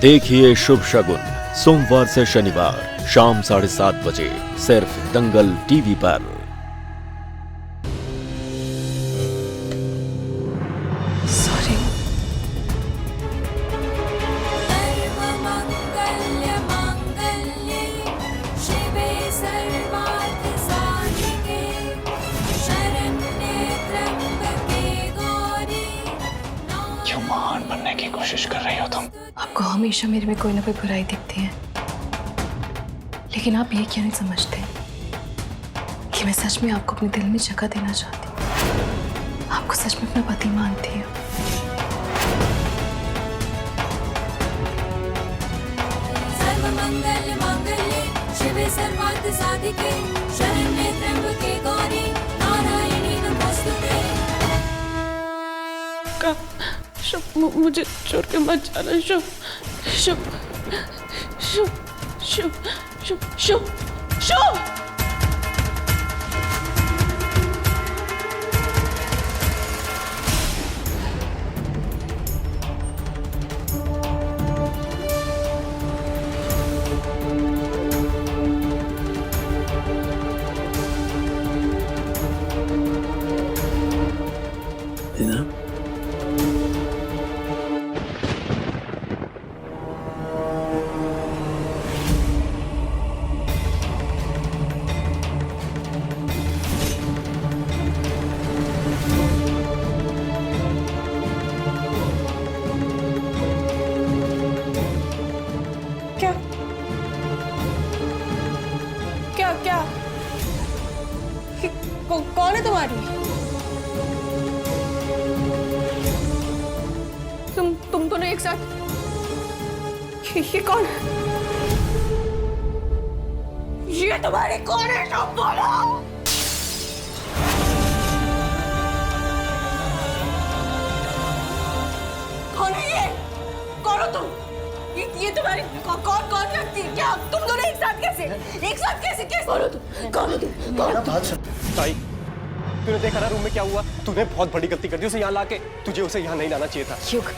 देखिए शुभ शगुन सोमवार से शनिवार शाम 7:30 बजे सिर्फ दंगल टीवी पर। सॉरी। क्यों महान बनने की कोशिश कर रही हो तुम? आपको हमेशा मेरे में कोई ना कोई बुराई दिखती है, लेकिन आप ये क्यों नहीं समझते कि मैं सच में आपको अपने दिल में जगह देना चाहती हूँ। आपको सच में अपना पति मानती हूँ। सर्वमंगल मांगल्ये शिवे सर्वार्थ साधिके शरण्ये त्र्यंबके गौरी नारायणी नमोस्तुते। शुभ, मुझे छोड़ के मत जाना। शुभ शुभ शुभ शुभ शुभ शुभ शुभ। क्या कौन है तुम्हारी? तुम दोनों एक साथ? ये कौन है? ये तुम्हारी कौन है? सब बोलो। कौन है ये? कौन हो तुम? ये तुम्हारी कौन व्यक्ति? क्या तुम दोनों एक साथ कैसे? कौन हो तुम? कौन हो तुम? बात सुन। ताई, तूने देखा ना रूम में क्या हुआ? तूने बहुत बड़ी गलती कर दी उसे यहाँ लाके। तुझे उसे यहाँ नहीं लाना चाहिए था। युग,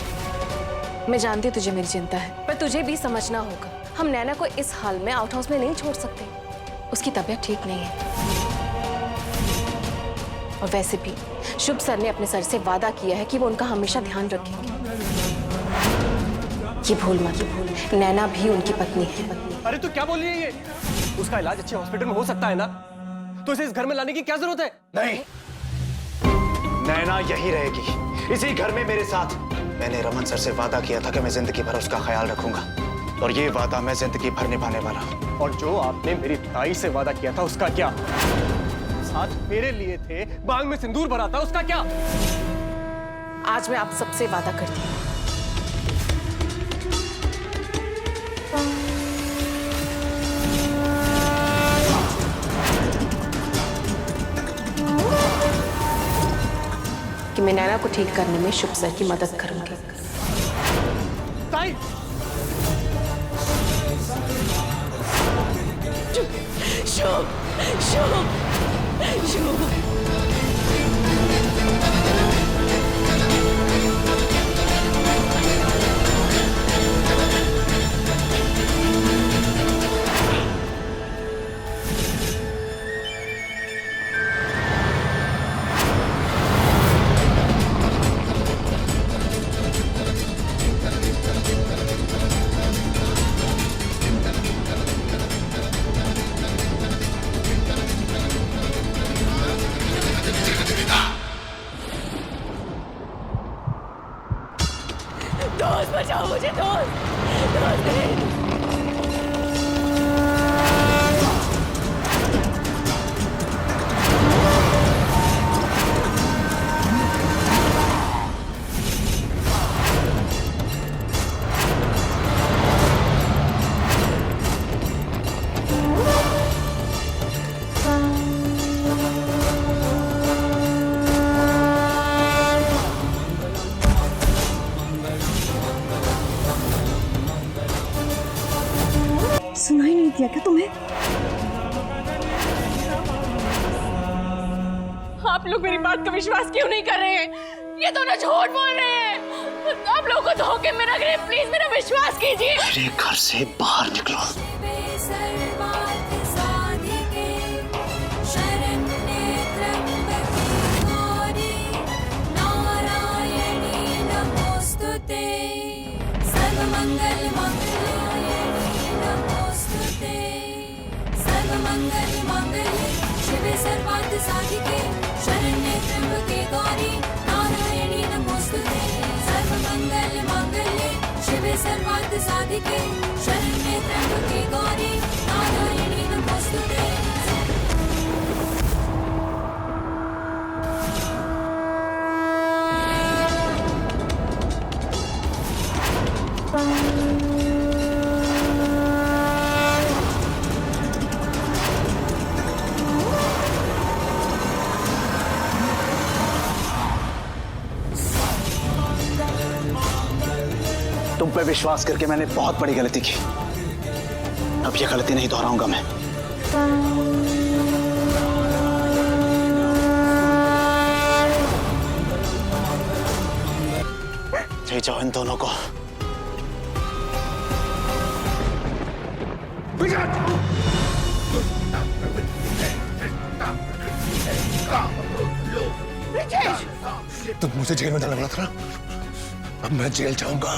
मैं जानती हूँ तुझे मेरी चिंता है, पर तुझे भी समझना होगा हम नैना को इस हाल में आउट हाउस में नहीं छोड़ सकते। उसकी तबीयत ठीक नहीं है, और वैसे भी शुभ सर ने अपने सर से वादा किया है कि वो उनका हमेशा ध्यान रखेंगे। ये भूल मत, नैना भी उनकी पत्नी है। अरे तू क्या बोल रही है ये? उसका इलाज अच्छे हॉस्पिटल में हो सकता है ना? तो इसे इस घर में लाने की क्या जरूरत है? नहीं, नैना यही रहेगी, इसी घर में मेरे साथ। मैंने रमन सर से वादा किया था कि मैं जिंदगी भर उसका ख्याल रखूंगा, और ये वादा मैं जिंदगी भर निभाने वाला हूँ। और जो आपने मेरी ताई से वादा किया था उसका क्या? साथ मेरे लिए थे, बांग में सिंदूर भरा था, उसका क्या? आज मैं आप सबसे वादा करती हूँ कि मैं नैना को ठीक करने में शुभ सर की मदद करूंगी। ताई! शुभ शुभ शुभ। दोस्त बचाओ मुझे, दोस्त। सुनाई नहीं दिया क्या तुम्हें? आप लोग मेरी बात का विश्वास क्यों नहीं कर रहे हैं? ये दोनों झूठ बोल रहे हैं। आप लोगों को धोखे में रख रहे हैं, प्लीज मेरा विश्वास कीजिए। मेरे घर से बाहर निकलो। शिवे सर्वार्थ साधिके शरण्ये त्र्यंबके गौरी नारायणी नमोस्तुते सर्वमंगल मंगले नमोस्तुते सर्वमंगल मंगले शिवे सर्वार्थ साधिके शरण्ये त्र्यंबके गौरी नारायणी नमोस्तुते सर्वमंगल मंगले शिवे सर्वार्थ साधिके शरण्ये त्र्यंबके गौरी नारायणी नमोस्तुते। तुम पे विश्वास करके मैंने बहुत बड़ी गलती की। अब ये गलती नहीं दोहराऊंगा मैं। ले जाओ इन दोनों को। तुम मुझे जेल में डालने वाला था ना? अब मैं जेल जाऊंगा,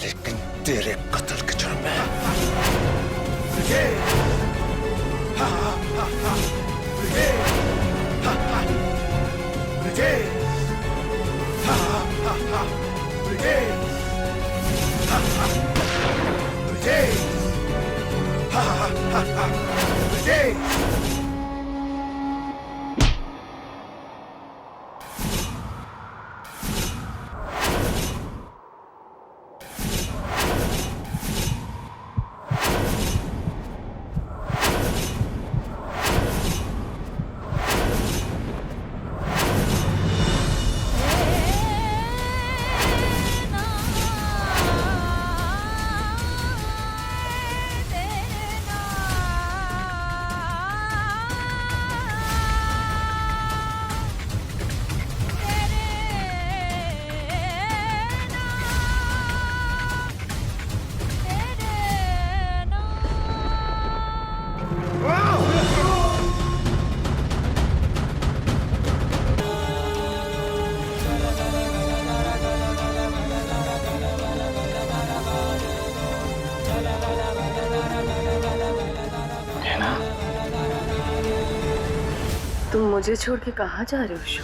लेकिन तेरे कत्ल के जुर्म में। तुम मुझे छोड़ के कहाँ जा रहे हो शो?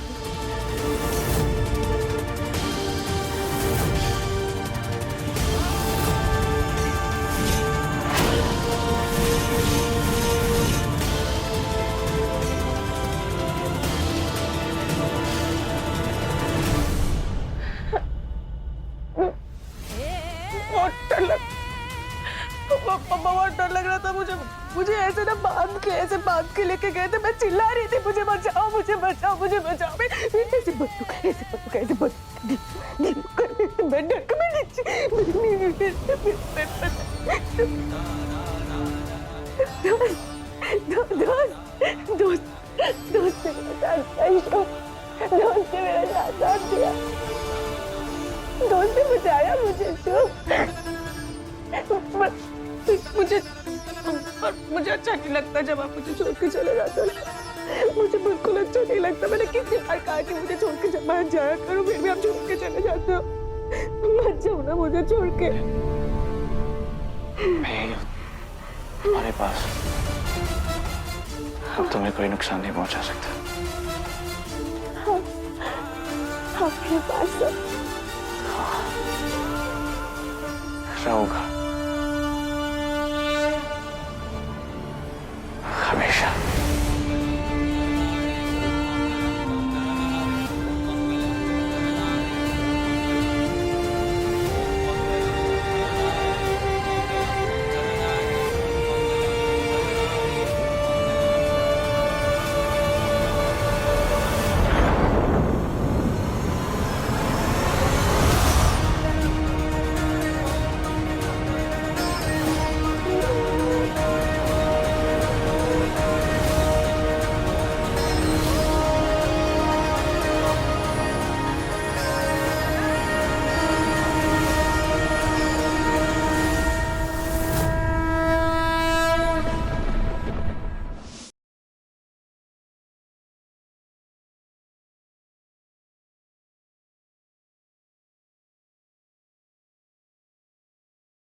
बहुत डर लग रहा था मुझे ऐसे बांध के लेके गए थे। मैं चिल्ला रही थी मुझे बचाओ मुझे बचाओ मुझे बचाओ। ऐसे मैं डर के दोस्त ने बचाया मुझे अच्छा नहीं लगता जब आप मुझे छोड़ के चले जाते हो। मुझे बिल्कुल अच्छा नहीं लगता। मैंने कितनी बार कहा कि मुझे छोड़ के मत जाया करो, फिर भी आप छोड़ के चले जाते हो। मत जाओ ना मुझे छोड़ के। हमारे पास अब तुम्हें कोई नुकसान नहीं पहुंचा सकता। आपके पास रहूंगा।